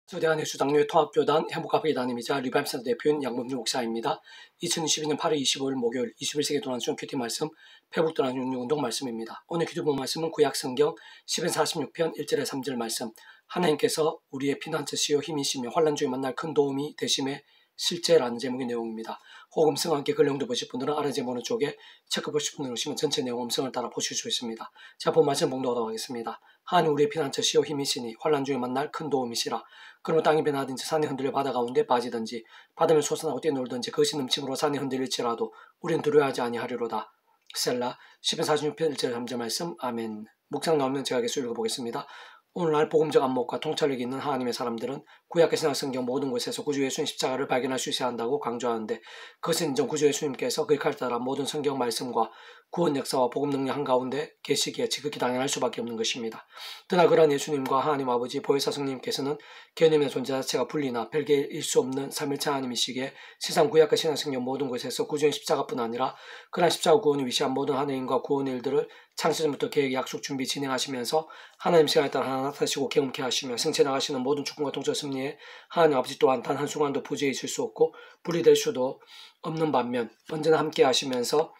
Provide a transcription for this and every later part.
대한의 수장로의 통합교단 행복가회단임이자 리바임센터 대표인 양범주 목사입니다. 2022년 8월 25일 목요일 21세기 도난수용 큐티 말씀 회복도난 66운동 말씀입니다. 오늘 기도본 말씀은 구약성경 10편 46편 1절에 3절 말씀. 하나님께서 우리의 피난처시요 힘이시며 환난 중에 만날 큰 도움이 되심에 실제라는 제목의 내용입니다. 혹 음성과 함께 글 내용도 보실 분들은 아래 제목 쪽에 체크 보실 분들 오시면 전체 내용 음성을 따라 보실 수 있습니다. 자, 본 말씀 봉독하도록 하겠습니다. 하나님 우리의 피난처시요 힘이시니 환난 중에 만날 큰 도움이시라. 그러면 땅이 변하든지 산이 흔들려 바다 가운데 빠지든지 바다를 솟아나고 뛰놀든지 그것이 넘침으로 산이 흔들릴지라도 우리는 두려워하지 아니하리로다. 셀라 10편 46편 1절 3절 말씀. 아멘. 묵상 나오면 제가 계속 읽어보겠습니다. 오늘날 복음적 안목과 통찰력이 있는 하나님의 사람들은 구약의 신약 성경 모든 곳에서 구주 예수님 십자가를 발견할 수 있어야 한다고 강조하는데, 그것은 인정 구주 예수님께서 그의 칼을 따라 모든 성경 말씀과 구원 역사와 복음 능력 한가운데 계시기에 지극히 당연할 수밖에 없는 것입니다. 그러나 그러한 예수님과 하나님 아버지 보혜사 성령님께서는 개념의 존재 자체가 분리나 별개일 수 없는 삼일체 하나님이시기에 세상 구약과 신약 성경 모든 곳에서 구주의 십자가뿐 아니라 그러한 십자가 구원이 위시한 모든 하나님과 구원의 일들을 창세전부터 계획, 약속, 준비, 진행하시면서 하나님 시간에 따라 하나 나타나시고 경험케 하시며 생체 나가시는 모든 축복과 통찰 섭리에 하나님 아버지 또한 단 한순간도 부재해 있을 수 없고 분리될 수도 없는 반면 언제나 함께 하시면서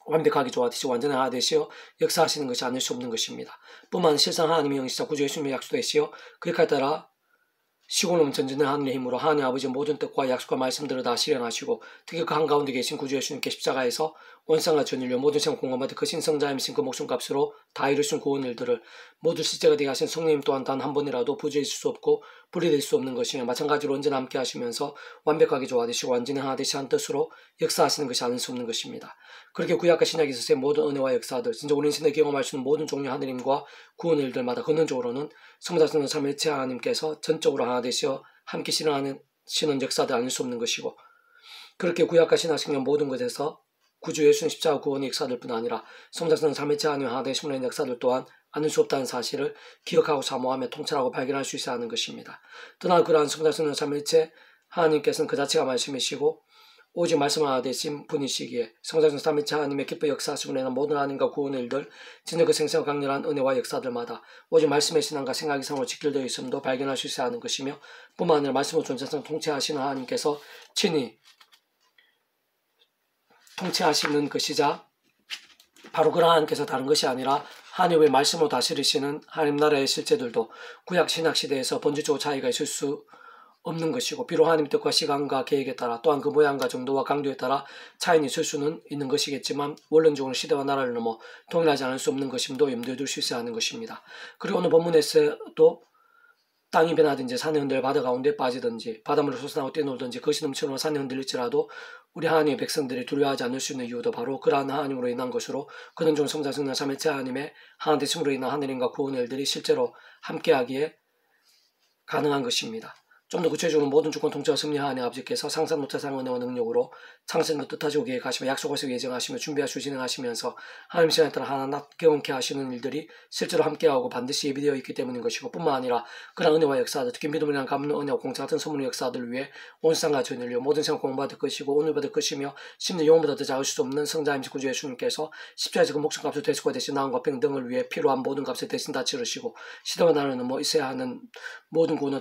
완벽하게 조화되시 완전히 하나 되시어 역사하시는 것이 아닐 수 없는 것입니다. 뿐만 아니라 실상 하나님의 영이시자 구주 예수님의 약속되시어 그에 따라 시골놈 전진의 하늘의 힘으로 하나님 아버지의 모든 뜻과 약속과 말씀들을 다 실행하시고 특히 그 한가운데 계신 구주 예수님께 십자가에서 원상과 전인류 모든 생을 공감받은 그 신성자임이신 그 목숨값으로 다 이루신 구원 일들을 모두 실제가 되게 하신 성령님 또한 단 한 번이라도 부재할 수 없고 분리될 수 없는 것이며 마찬가지로 언제나 함께 하시면서 완벽하게 조화되시고 완전히 하나 되시 한 뜻으로 역사하시는 것이 아닐 수 없는 것입니다. 그렇게 구약과 신약에 있어서의 모든 은혜와 역사들, 진짜 우리 인생에 경험할 수 있는 모든 종류의 하느님과 구원 일들마다 근원적으로는 성자성령 삼위일체 하나님께서 전적으로 하나 되시어 함께 실행하는 역사들 아닐 수 없는 것이고, 그렇게 구약과 신약 성경 모든 것에서 구주 예수님 십자가 구원의 역사들뿐 아니라 성자성령 삼위일체 하나님 하나 되심으로 인한 역사들 또한 아닐 수 없다는 사실을 기억하고 사모하며 통찰하고 발견할 수 있어야 하는 것입니다. 떠나 그러한 성자성령 삼위일체 하나님께서는 그 자체가 말씀이시고 오직 말씀 하나 되신 분이시기에 성자성 삼위일체 하나님의 기뻐 역사하심으로 인한 모든 하나님과 구원의 일들, 진짜 그 생생한 강렬한 은혜와 역사들마다 오직 말씀의 신앙과 생각 이상으로 직결되어 있음도 발견할 수 있어야 하는 것이며, 뿐만 아니라 말씀으로 존재성 통치하시는 하나님께서 친히 통치하시는 것이자 바로 그런 하나님께서 다른 것이 아니라 하나님의 말씀으로 다스리시는 하나님 나라의 실제들도 구약 신약 시대에서 본질적으로 차이가 있을 수 없는 것이고, 비록 하나님의 뜻과 시간과 계획에 따라 또한 그 모양과 정도와 강도에 따라 차이는 있을 수는 있는 것이겠지만 원론적으로 시대와 나라를 넘어 동일하지 않을 수 없는 것임도 염두에 둘 수 있어야 하는 것입니다. 그리고 오늘 본문에서도 땅이 변하든지 산이 흔들려 바다 가운데 빠지든지 바닷물을 솟아나고 뛰놀든지 그것이 넘치는 산이 흔들릴지라도 우리 하나님의 백성들이 두려워하지 않을 수 있는 이유도 바로 그러한 하나님으로 인한 것으로, 그는 종 성자 성령 삼위일체 하나님의 하나 되심으로 인한 하느님과 구원의 일들이 실제로 함께하기에 가능한 것입니다. 좀 더 구체적으로 모든 주권 통치와 섭리하나님 아버지께서 상상 못하상 은혜와 능력으로 창세전도 뜻하시고 계획하시며 약속하시고 예정하시며 준비하시고 진행하시면서 하나님 시간에 따라 하나 경험케 하시는 일들이 실제로 함께하고 반드시 예비되어 있기 때문인 것이고, 뿐만 아니라 그런 은혜와 역사들, 특히 믿음을 위한 갚는 은혜와 공짜 같은 선물의 역사들을 위해 온 세상과 전 인류 모든 생을 공부받을 것이고 오늘 받을 것이며 심지어 영원보다 더 작을 수 없는 성자임신 구주 예수님께서 십자가에서 그 목숨값을 대속과 대신 나음과 평등을 위해 필요한 모든 값을 대신 다 치르시고 시대와 나라는 있어야 하는 모든 구원을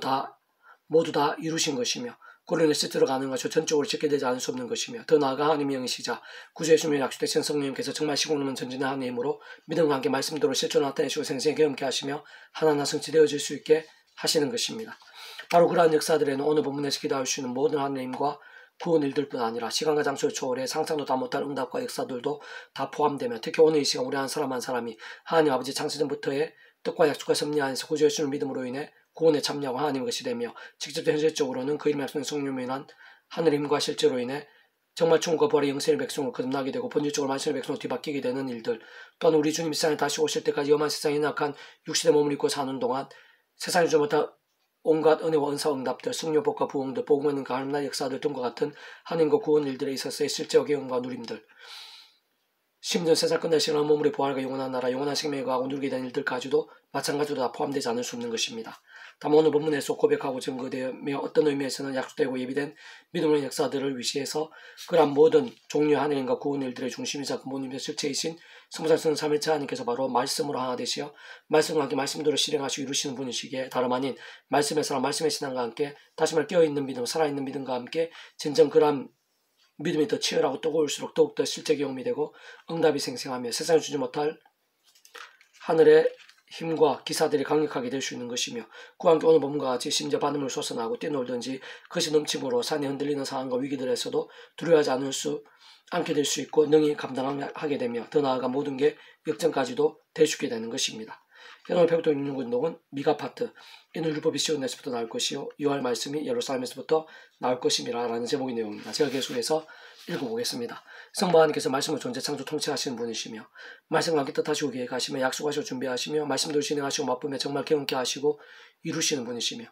모두 다 이루신 것이며, 그로 인해 실제로 가능한 것이 전적으로 지켜되지 않을 수 없는 것이며, 더 나아가 하나님의 영이시자 구주 예수님의 약속되신 성령님께서 정말 시공하는 전진의 하나님으로 믿음과 함께 말씀대로 실제로 나타내시고 생생히 경험케 하시며 하나하나 성취되어질 수 있게 하시는 것입니다. 바로 그러한 역사들에는 오늘 본문에서 기도할 수 있는 모든 하나님과 구원 일들뿐 아니라 시간과 장소를 초월해 상상도 다 못할 응답과 역사들도 다 포함되며, 특히 오늘 이 시간 우리 한 사람이 하나님 아버지 창세전부터의 뜻과 약속과 섭리 안에서 구주 예수님을 믿음으로 인해 구원에 참여하고 하나님의 것이 되며, 직접 현실적으로는 그 이름에 앞서는 성령으로 인한 하늘의 힘과 실제로 인해 정말 충과 벌의 영생의 백성으로 거듭나게 되고 본질적으로 만신의 백성으로 뒤바뀌게 되는 일들, 또한 우리 주님 세상에 다시 오실 때까지 엄한 세상에 낙한 육신의 몸을 입고 사는 동안 세상에 주지 못한 온갖 은혜와 은사 응답들, 승려복과 부흥들, 복음의 능과 하나님의 역사들 등과 같은 하나님과 구원 일들에 있어서의 실제와 경험과 누림들, 심지어 세상 끝날 시간 몸으로의 부활과 영원한 나라, 영원한 생명에 거하고 누리게 된 일들까지도 마찬가지로 다 포함되지 않을 수 없는 것입니다. 다만 오늘 본문에서 고백하고 증거되며 어떤 의미에서는 약속되고 예비된 믿음의 역사들을 위시해서 그러한 모든 종류의 하나님과 구원 일들의 중심이자 근본이며 실체이신 성부상수는 삼일체 하나님께서 바로 말씀으로 하나 되시어 말씀과 함께 말씀대로 실행하시고 이루시는 분이시기에 다름 아닌 말씀의 사랑, 말씀의 신앙과 함께 다시 말 깨어있는 믿음, 살아있는 믿음과 함께 진정 그런 믿음이 더 치열하고 뜨거울수록 더욱더 실제 경험이 되고 응답이 생생하며 세상에 주지 못할 하늘의 힘과 기사들이 강력하게 될 수 있는 것이며 그와 함께 오늘 본문과 같이 심지어 바람을 솟아나고 뛰놀든지 그것이 넘침으로 산이 흔들리는 상황과 위기들에서도 두려워하지 않게 될 수 있고 능히 감당하게 되며 더 나아가 모든 게 역전까지도 될 수 있게 되는 것입니다. 오늘 배웠던 육륜운동은 미가 파트 이는 율법이 시온에서부터 나올 것이요 유할 말씀이 예루살렘에서부터 나올 것임이라 라는 제목의 내용입니다. 제가 계속해서 읽어보겠습니다. 성부 하나님께서 말씀을 존재 창조 통치하시는 분이시며 말씀과 함께 뜻하시고 계획하시며 약속하시고 준비하시며 말씀대로 진행하시고 맛보며 정말 경험케 하시고 이루시는 분이시며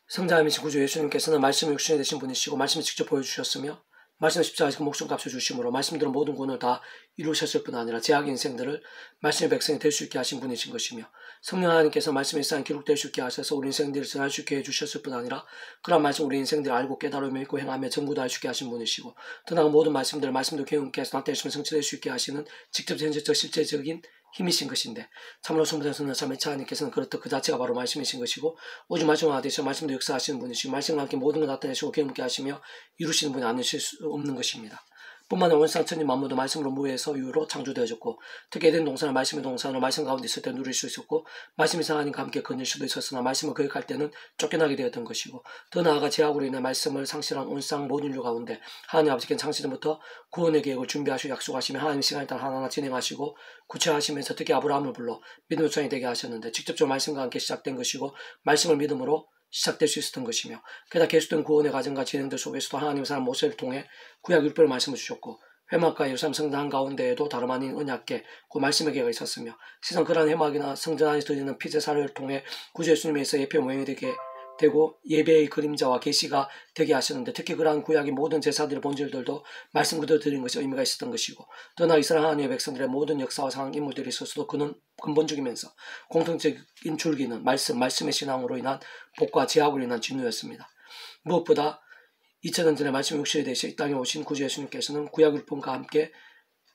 성자이신 구주 예수님께서는 말씀의 육신이 되신 분이시고 말씀을 직접 보여주셨으며 말씀의 십자가에서 그 목숨 값을 주심으로 말씀대로 모든 구원을 다 이루셨을 뿐 아니라 제약 인생들을 말씀의 백성이 될 수 있게 하신 분이신 것이며 성령 하나님께서 말씀의 일상에 기록될 수 있게 하셔서 우리 인생들을 전할 수 있게 해주셨을 뿐 아니라 그런 말씀 우리 인생들을 알고 깨달으며 믿고 행하며 전부 다 할 수 있게 하신 분이시고 더 나아가 모든 말씀들을 말씀도 경험케 해서 나타내시면 성취될 수 있게 하시는 직접 현재적 실제적인 힘이신 것인데 참으로 성부상수는 삼위일체 하나님께서는 그렇듯 그 자체가 바로 말씀이신 것이고 오직 말씀과 되셔 말씀도 역사하시는 분이시고 말씀과 함께 모든 걸 나타내시고 경험케 하시며 이루시는 분이 아니실 수 없는 것입니다. 뿐만 아니라 온상 천지 만물도 말씀으로 무에서 유로 창조되어졌고 특히 에덴 동산을 말씀의 동산으로 말씀 가운데 있을 때 누릴 수 있었고 말씀이 하나님과 함께 거닐 수도 있었으나 말씀을 거역할 때는 쫓겨나게 되었던 것이고 더 나아가 제약으로 인해 말씀을 상실한 온상 모든 인류 가운데 하나님 아버지께는 창세전부터 구원의 계획을 준비하시고 약속하시며 하나님 시간에 따라 하나하나 진행하시고 구체하시면서 특히 아브라함을 불러 믿음의 조상이 되게 하셨는데 직접적으로 말씀과 함께 시작된 것이고 말씀을 믿음으로 시작될 수 있었던 것이며 게다가 계속된 구원의 과정과 진행들 속에서도 하나님의 사람 모세를 통해 구약 율법의 말씀을 주셨고 회막과 예루살렘 성전 가운데에도 다름 아닌 언약궤 그 말씀의 궤가 있었으며 세상 그러한 회막이나 성전 안에서 드리는 피제사를 통해 구주 예수님에서 예표 모형이 되고 예배의 그림자와 계시가 되게 하셨는데 특히 그러한 구약의 모든 제사들의 본질들도 말씀 그대로 드리는 것이 의미가 있었던 것이고 또 나 이스라엘 하나님의 백성들의 모든 역사와 상황 인물들이 있었어도 그는 근본적이면서 공통적인 줄기는 말씀의 신앙으로 인한 복과 제약으로 인한 진노였습니다. 무엇보다 2000년 전에 말씀이 육신이 되셔 이 땅에 오신 구주 예수님께서는 구약 율법과 함께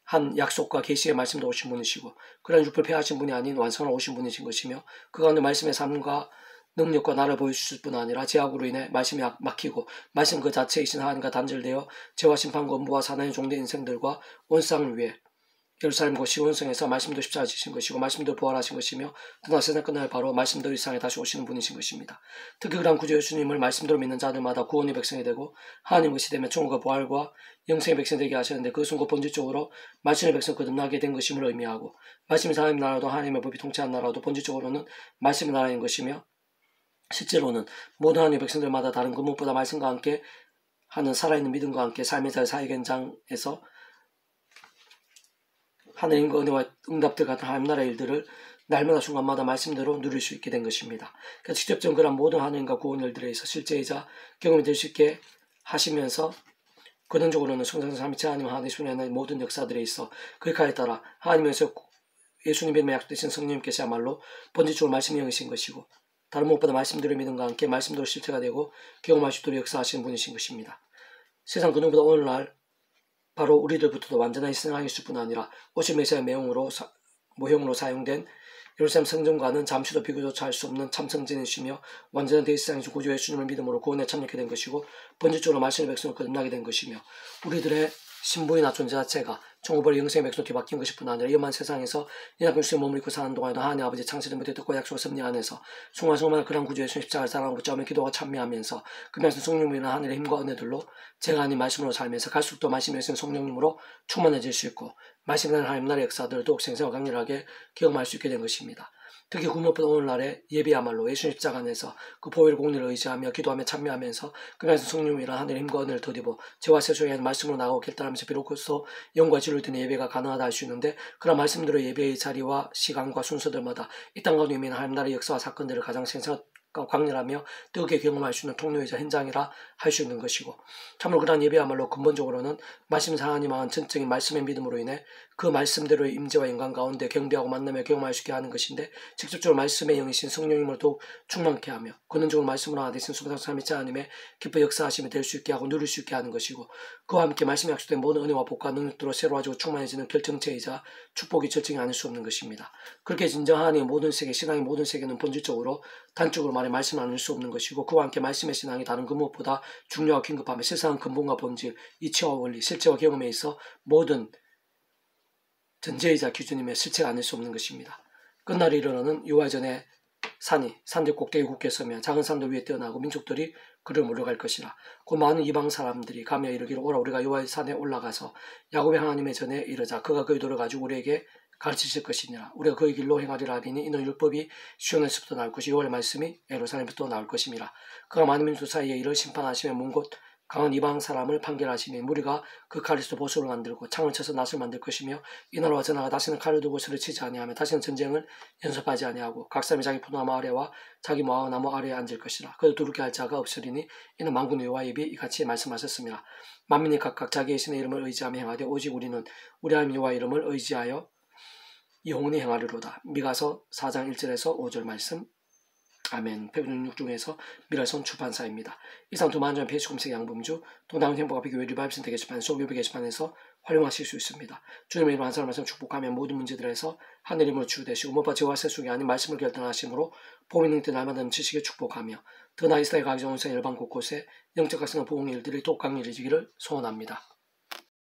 한 약속과 계시의 말씀도 오신 분이시고 그런 율법을 폐하신 분이 아닌 완성을 오신 분이신 것이며 그 가운데 말씀의 삶과 능력과 나를 보여주실 뿐 아니라 제약으로 인해 말씀이 막히고 말씀 그 자체이신 하나님과 단절되어 죄와 심판과 음부와 사나의 종된 인생들과 온상을 위해 예루살렘과 시온성에서 말씀도 십자가 지신 것이고 말씀도 부활하신 것이며 그러나 세상 끝날 바로 말씀대로 이 세상에 다시 오시는 분이신 것입니다. 특히 그런 구주 예수님을 말씀대로 믿는 자들마다 구원의 백성이 되고 하나님 것이 되면 천국과 부활과 영생의 백성이 되게 하셨는데 그것은 곧 본질적으로 말씀의 백성 거듭나게 된 것임을 의미하고 말씀이 하나님 나라도 하나님의 법이 통치한 나라도 본질적으로는 말씀의 나라인 것이며 실제로는 모든 하나님의 백성들마다 다른 그 무엇보다 말씀과 함께 하는 살아있는 믿음과 함께 삶의 잘 사역 현장에서 하나님과 은혜와 응답들 같은 하나님 나라의 일들을 날마다 순간마다 말씀대로 누릴 수 있게 된 것입니다. 그러니까 직접적인 그런 모든 하나님과 구원 일들에 있어 실제이자 경험이 될 수 있게 하시면서 근원적으로는 성삼위 삼위체 하나님 하나님의 순회의 모든 역사들에 있어 그 역할에 따라 하나님에서 예수님의 약속되신 성령님께서야말로 본질적으로 말씀이 영이신 것이고 다른 무엇보다 말씀대로 믿음과 함께 말씀대로 실체가 되고 경험할 수 있도록 역사하시는 분이신 것입니다. 세상 그 누구보다 오늘날 바로 우리들부터도 완전한 신앙이실 뿐 아니라 오실 메시아의 모형으로 사용된 예루살렘 성전과는 잠시도 비교조차 할 수 없는 참성전이시며 완전한 대지상이신 구주 예수님을 믿음으로 구원에 참여하게 된 것이고 본질적으로 말씀의 백성을 거듭나게 된 것이며 우리들의 신부이나 존재 자체가 천국벌 영생의 백성으로 뒤바뀐 것일 뿐 아니라 위험한 세상에서 연약한 수에 몸을 입고 사는 동안에도 하나님 아버지 창세전부터 듣고 약속을 섭리 안에서 송화송화한 그런 구주 예수님 십자가를 사랑하고 붙잡으며 기도와 참여하면서 그 말씀 성령님이나 하늘의 힘과 은혜들로 제가 아닌 말씀으로 살면서 갈수록 더 말씀의 성령님으로 충만해질 수 있고 말씀의 하나님 나라의 역사들을 더욱 생생하고 강렬하게 경험할 수 있게 된 것입니다. 특히 그 무엇보다 오늘날의 예배야말로 예수님 십자가 안에서 그 보혈 공리를 의지하며 기도하며 참여하면서 그 말씀 성령이란 하늘의 힘과 은혜를 더디고 죄와 세속에 하는 말씀으로 나가고 결단하면서 비로소 영과 진리를 드는 예배가 가능하다 할 수 있는데 그런 말씀대로 예배의 자리와 시간과 순서들마다 이 땅 가운데 있는 하나님 나라의 역사와 사건들을 가장 생생하게 광렬하며 뜨겁게 경험할 수 있는 통로이자 현장이라 할 수 있는 것이고, 참으로 그러한 예배야말로 근본적으로는 말씀에서 하나님 마은 전적인 말씀의 믿음으로 인해 그 말씀대로의 임재와 영광 가운데 경배하고 만나며 경험할 수 있게 하는 것인데, 직접적으로 말씀의 영이신 성령님으로 더욱 충만케 하며 근원적으로 말씀으로 하나 되신 수보상 삼위일체 하나님의 기뻐 역사하심이 될 수 있게 하고 누릴 수 있게 하는 것이고, 그와 함께 말씀에 약속된 모든 은혜와 복과 능력들로 새로워지고 충만해지는 결정체이자 축복이 절정이 아닐 수 없는 것입니다. 그렇게 진정한 하나님의 모든 세계, 신앙의 모든 세계는 본질적으로 단적으로 말해 말씀을 나눌 수 없는 것이고, 그와 함께 말씀의 신앙이 다른 그 무엇보다 중요하고 긴급하며 세상의 근본과 본질, 이치와 원리, 실제와 경험에 있어 모든 전제이자 기준임에 실체가 아닐 수 없는 것입니다. 끝날에 이르러는 유화 전에 산들 꼭대기 굳게 서며 작은 산들 위에 뛰어나고 민족들이 그를 몰려갈 것이라. 곧 많은 이방 사람들이 가며 이르기를, 오라 우리가 여호와의 산에 올라가서 야곱의 하나님의 전에 이르자. 그가 그 의도를 가지고 우리에게 가르치실 것이니라. 우리가 그의 길로 행하리라 하리니 이는 율법이 시온에서부터 나올 것이 여호와의 말씀이 예루살렘부터 나올 것임이라. 그가 많은 민족 사이에 이를 심판하시며 먼 곳 강한 이방 사람을 판결하시며 무리가 그 칼에서 보수를 만들고 창을 쳐서 낫을 만들 것이며 이 나라와 저 나라가 다시는 칼을 두고 서로 치지 아니하며 다시는 전쟁을 연습하지 아니하고 각 사람이 자기 포도나무 아래와 자기 무화과나무 아래에 앉을 것이라. 그도 두렵게 할 자가 없으리니 이는 만군의 여호와의 입이 이같이 말씀하셨습니다. 만민이 각각 자기의 신의 이름을 의지하며 행하되 오직 우리는 우리 하나님 여호와의 이름을 의지하여 영원히 행하리로다. 미가서 4장 1절에서 5절 말씀. 아멘. 166 중에서 미라손 출판사입니다. 이상 두 만점 페이지 검색 양범주 동남은 행복과 비교회 리바이브센터 게시판 소규모 게시판에서 활용하실 수 있습니다. 주님의 이름 한 사람 말씀 축복하며 모든 문제들에서 하늘 힘으로 치유되시고 무엇보다 죄와 세속이 아닌 말씀을 결단하심으로 봄이 능때 날마다 넘치시게 축복하며 더 나아 이스라엘 가정 온산 열방 곳곳에 영적 각성과 보응의 일들이 독강일해지기를 소원합니다.